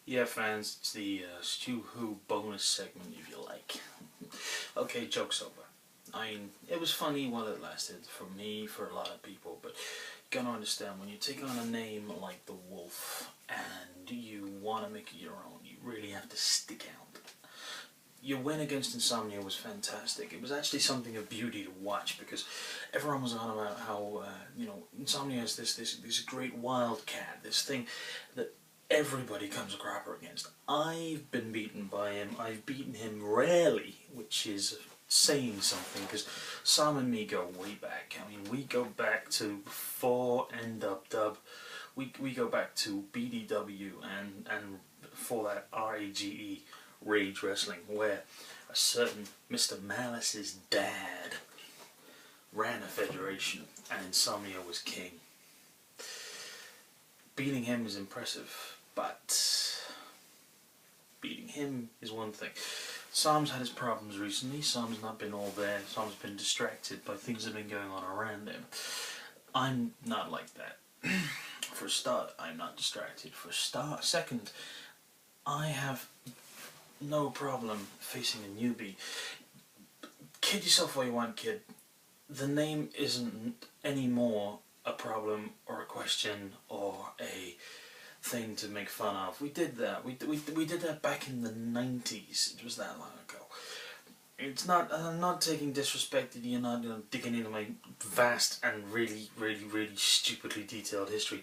Yeah, fans, it's the Stew Who bonus segment, if you like. Okay, joke's over. I mean, it was funny while it lasted, for me, for a lot of people, but you gotta understand, when you take on a name like the Wolf, and you want to make it your own, you really have to stick out. Your win against Insomnia was fantastic. It was actually something of beauty to watch, because everyone was on about how, Insomnia is this great Wildcard, this thing that everybody comes a cropper against. I've been beaten by him. I've beaten him rarely, which is saying something, because Sam and me go way back. I mean, we go back to before NW. We go back to BDW and before that RAGE, Rage Wrestling, where a certain Mr. Malice's dad ran a federation and Insomnia was king. Beating him is impressive, but beating him is one thing. Sam's had his problems recently. Sam's not been all there. Sam's been distracted by things that have been going on around him. I'm not like that. For a start, I'm not distracted. For a start, second, I have no problem facing a newbie. Kid yourself all you want, kid. The name isn't anymore a problem or a question or a thing to make fun of. We did that. We did that back in the 90s. It was that long ago. It's not. I'm not taking disrespect to you. Not digging into my vast and really stupidly detailed history.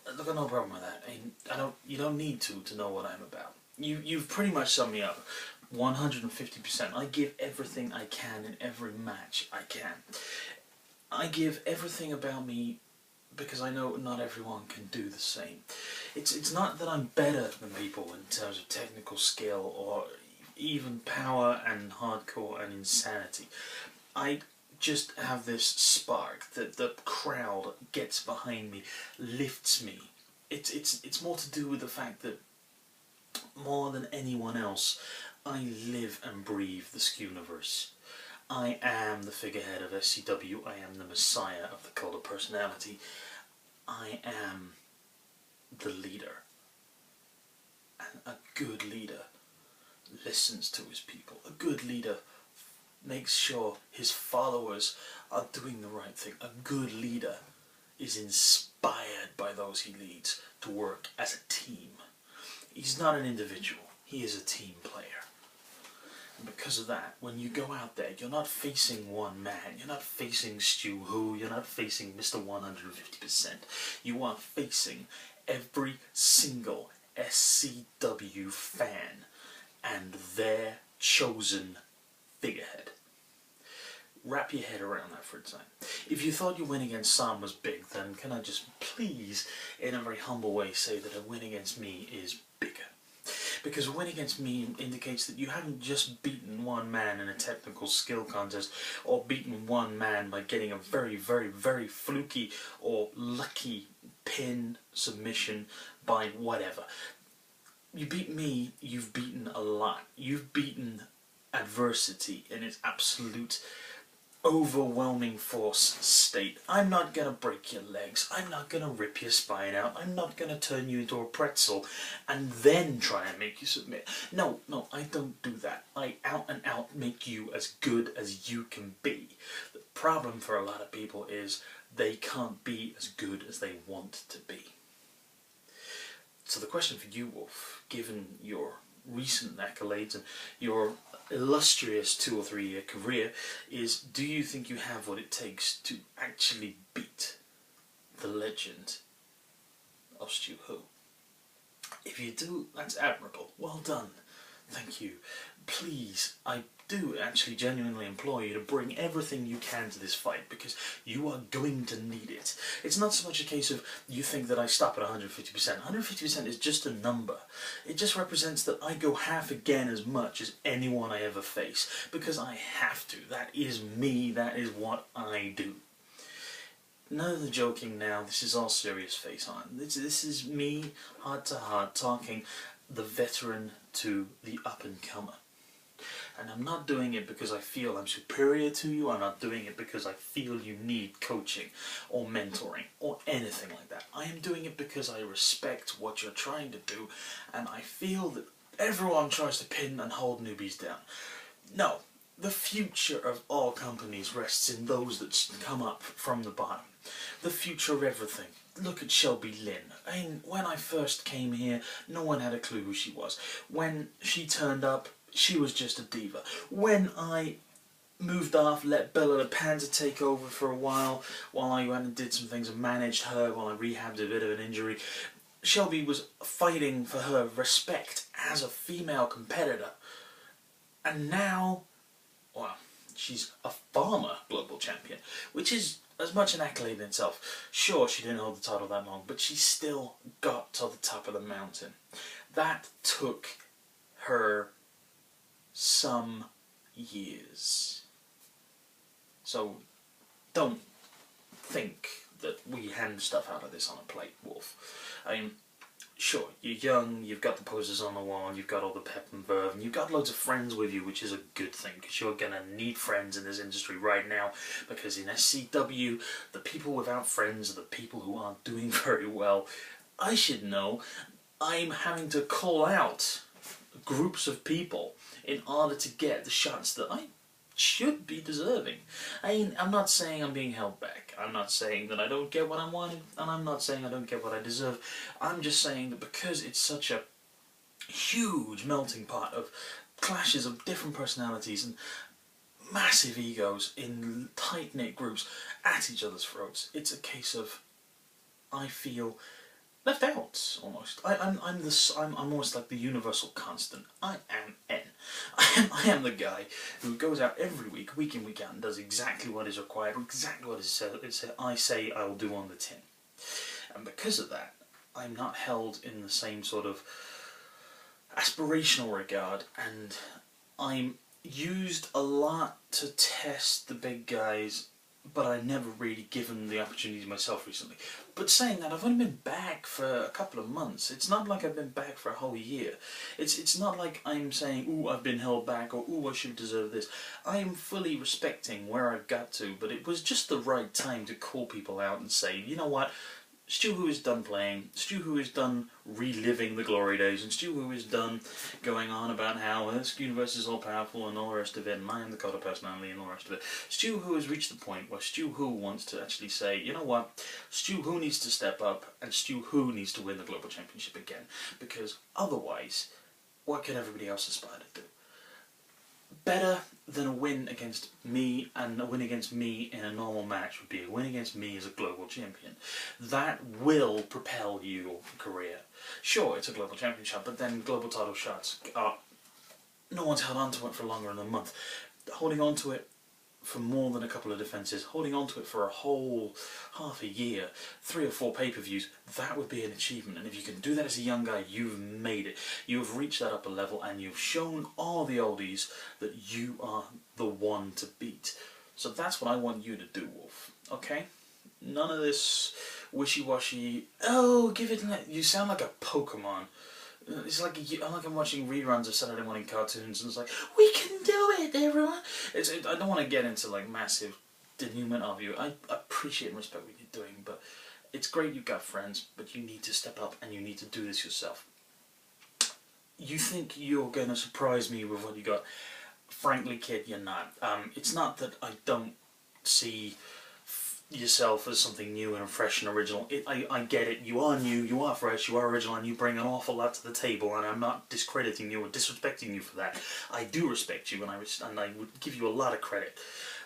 I've got no problem with that. I don't. You don't need to know what I'm about. You've pretty much summed me up. 150%. I give everything I can in every match I can. I give everything about me because I know not everyone can do the same. It's not that I'm better than people in terms of technical skill or even power and hardcore and insanity. I just have this spark that the crowd gets behind me, lifts me. It's more to do with the fact that more than anyone else, I live and breathe the Skewniverse. I am the figurehead of SCW, I am the messiah of the cult of personality, I am the leader. And a good leader listens to his people. A good leader makes sure his followers are doing the right thing. A good leader is inspired by those he leads to work as a team. He's not an individual, he is a team player. And because of that, when you go out there, you're not facing one man, you're not facing Stew Who, you're not facing Mr. 150%. You are facing every single SCW fan and their chosen figurehead. Wrap your head around that for a time. If you thought your win against Sam was big, then can I just please, in a very humble way, say that a win against me is bigger. Because a win against me indicates that you haven't just beaten one man in a technical skill contest, or beaten one man by getting a very fluky or lucky pin, submission, by whatever. You beat me, you've beaten a lot. You've beaten adversity in its absolute overwhelming force state. I'm not gonna break your legs, I'm not gonna rip your spine out, I'm not gonna turn you into a pretzel and then try and make you submit. No, I don't do that. I out and out make you as good as you can be. The problem for a lot of people is they can't be as good as they want to be. So the question for you, Wolf, given your recent accolades and your illustrious 2 or 3 year career, is, do you think you have what it takes to actually beat the legend of Stew Who? If you do, that's admirable. Well done. Thank you. Please, I do actually genuinely implore you to bring everything you can to this fight, because you are going to need it. It's not so much a case of you think that I stop at 150%. 150% is just a number. It just represents that I go half again as much as anyone I ever face, because I have to. That is me. That is what I do. None of the joking now. This is all serious face on. This is me, heart to heart, talking the veteran to the up-and-comer. And I'm not doing it because I feel I'm superior to you. I'm not doing it because I feel you need coaching or mentoring or anything like that. I am doing it because I respect what you're trying to do, and I feel that everyone tries to pin and hold newbies down. No, the future of all companies rests in those that come up from the bottom. The future of everything. Look at Shelby Lynn. I mean, when I first came here, no one had a clue who she was. When she turned up, she was just a diva. When I moved off, let Bella the Panda take over for a while I went and did some things and managed her while I rehabbed a bit of an injury, Shelby was fighting for her respect as a female competitor. And now, well, she's a former global champion, which is as much an accolade in itself. Sure, she didn't hold the title that long, but she still got to the top of the mountain. That took her some years. So don't think that we hand stuff out of this on a plate, Wolf. I mean, sure, you're young, you've got the posters on the wall, you've got all the pep and verve, and you've got loads of friends with you, which is a good thing, because you're going to need friends in this industry right now, because in SCW, the people without friends are the people who aren't doing very well. I should know. I'm having to call out groups of people in order to get the shots that I should be deserving. I mean, I'm not saying I'm being held back. I'm not saying that I don't get what I wanted, and I'm not saying I don't get what I deserve. I'm just saying that because it's such a huge melting pot of clashes of different personalities and massive egos in tight-knit groups at each other's throats, it's a case of I feel left out, almost. I'm almost like the universal constant. I am N. I am the guy who goes out every week, week in, week out, and does exactly what is required, exactly what I say I will do on the tin. And because of that, I'm not held in the same sort of aspirational regard, and I'm used a lot to test the big guys, but I never really given the opportunity myself recently. But saying that, I've only been back for a couple of months. It's not like I've been back for a whole year. It's not like I'm saying, ooh, I've been held back, or ooh, I should deserve this. I am fully respecting where I've got to, but it was just the right time to call people out and say, you know what, Stu Who is done playing, Stu Who is done reliving the glory days, and Stu Who is done going on about how this universe is all powerful and all the rest of it, and I am the god of personality and all the rest of it. Stu Who has reached the point where Stu Who wants to actually say, you know what, Stu Who needs to step up, and Stu Who needs to win the global championship again, because otherwise, what can everybody else aspire to do? Better than a win against me, and a win against me in a normal match would be a win against me as a global champion. That will propel your career. Sure, it's a global championship, but then global title shots are... no one's held on to it for longer than a month. Holding on to it for more than a couple of defences, holding on to it for a whole half a year, 3 or 4 pay-per-views, that would be an achievement. And if you can do that as a young guy, you've made it. You have reached that upper level, and you've shown all the oldies that you are the one to beat. So that's what I want you to do, Wolf. Okay? None of this wishy-washy, oh, give it... You sound like a Pokemon. It's like I'm watching reruns of Saturday morning cartoons, and it's like, we can do it, everyone. I don't want to get into like massive denouement of you. I appreciate and respect what you're doing, but it's great you've got friends, but you need to step up and you need to do this yourself. You think you're going to surprise me with what you got? Frankly, kid, you're not. It's not that I don't see yourself as something new and fresh and original. I get it, you are new, you are fresh, you are original, and you bring an awful lot to the table, and I'm not discrediting you or disrespecting you for that. I do respect you, and I would give you a lot of credit.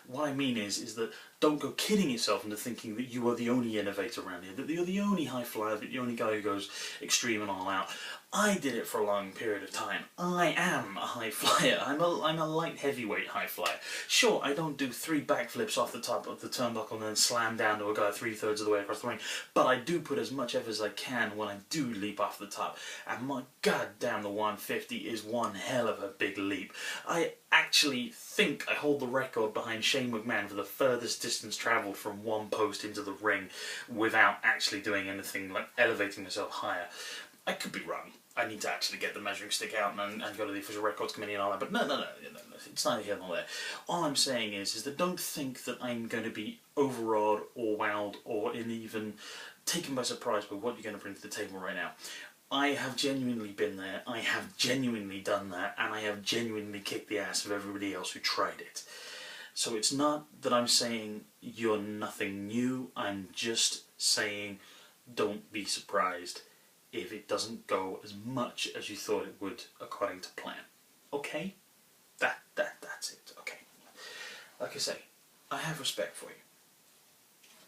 What I mean is that don't go kidding yourself into thinking that you are the only innovator around here, that you're the only high flyer, that you're the only guy who goes extreme and all out. I did it for a long period of time. I am a high flyer. I'm a light heavyweight high flyer. Sure, I don't do 3 backflips off the top of the turnbuckle and then slam down to a guy 3/3 of the way across the ring, but I do put as much effort as I can when I do leap off the top. And my goddamn, the 150 is one hell of a big leap. I actually think I hold the record behind Shane McMahon for the furthest distance travelled from one post into the ring without actually doing anything like elevating myself higher. I could be wrong. I need to actually get the measuring stick out and go to the official records committee and all that. But no, it's neither here nor there. All I'm saying is that don't think that I'm going to be overawed or wowed or even taken by surprise by what you're going to bring to the table right now. I have genuinely been there, I have genuinely done that, and I have genuinely kicked the ass of everybody else who tried it. So it's not that I'm saying you're nothing new, I'm just saying don't be surprised if it doesn't go as much as you thought it would according to plan. Okay? That's it, okay. Like I say, I have respect for you.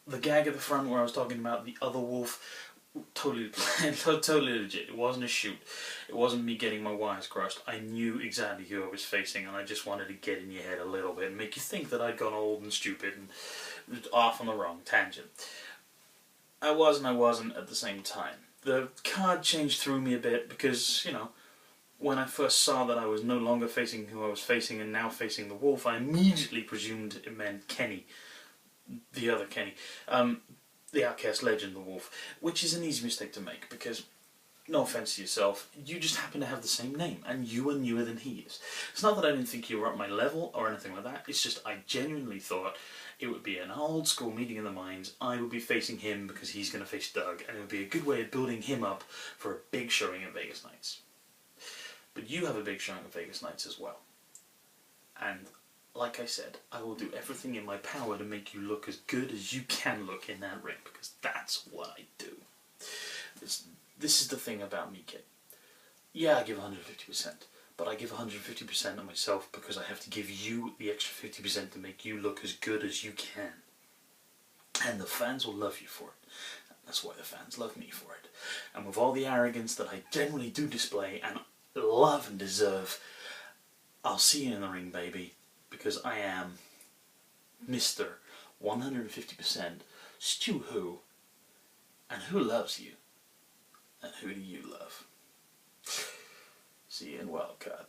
The gag at the front where I was talking about the other wolf, totally legit. It wasn't a shoot. It wasn't me getting my wires crossed. I knew exactly who I was facing, and I just wanted to get in your head a little bit and make you think that I'd gone old and stupid and off on the wrong tangent. I was and I wasn't at the same time. The card change threw me a bit because, you know, when I first saw that I was no longer facing who I was facing and now facing the wolf, I immediately presumed it meant Kenny. The other Kenny. The outcast legend, the wolf, which is an easy mistake to make because, no offence to yourself, you just happen to have the same name and you are newer than he is. It's not that I didn't think you were at my level or anything like that, it's just I genuinely thought it would be an old school meeting in the minds. I would be facing him because he's going to face Doug, and it would be a good way of building him up for a big showing at Vegas Nights. But you have a big showing at Vegas Nights as well. And like I said, I will do everything in my power to make you look as good as you can look in that ring, because that's what I do. This is the thing about me, kid. Yeah, I give 150%, but I give 150% of myself because I have to give you the extra 50% to make you look as good as you can. And the fans will love you for it. That's why the fans love me for it. And with all the arrogance that I generally do display and love and deserve, I'll see you in the ring, baby. Because I am Mr. 150% Stu Who, and who loves you, and who do you love? See you in Wildcard.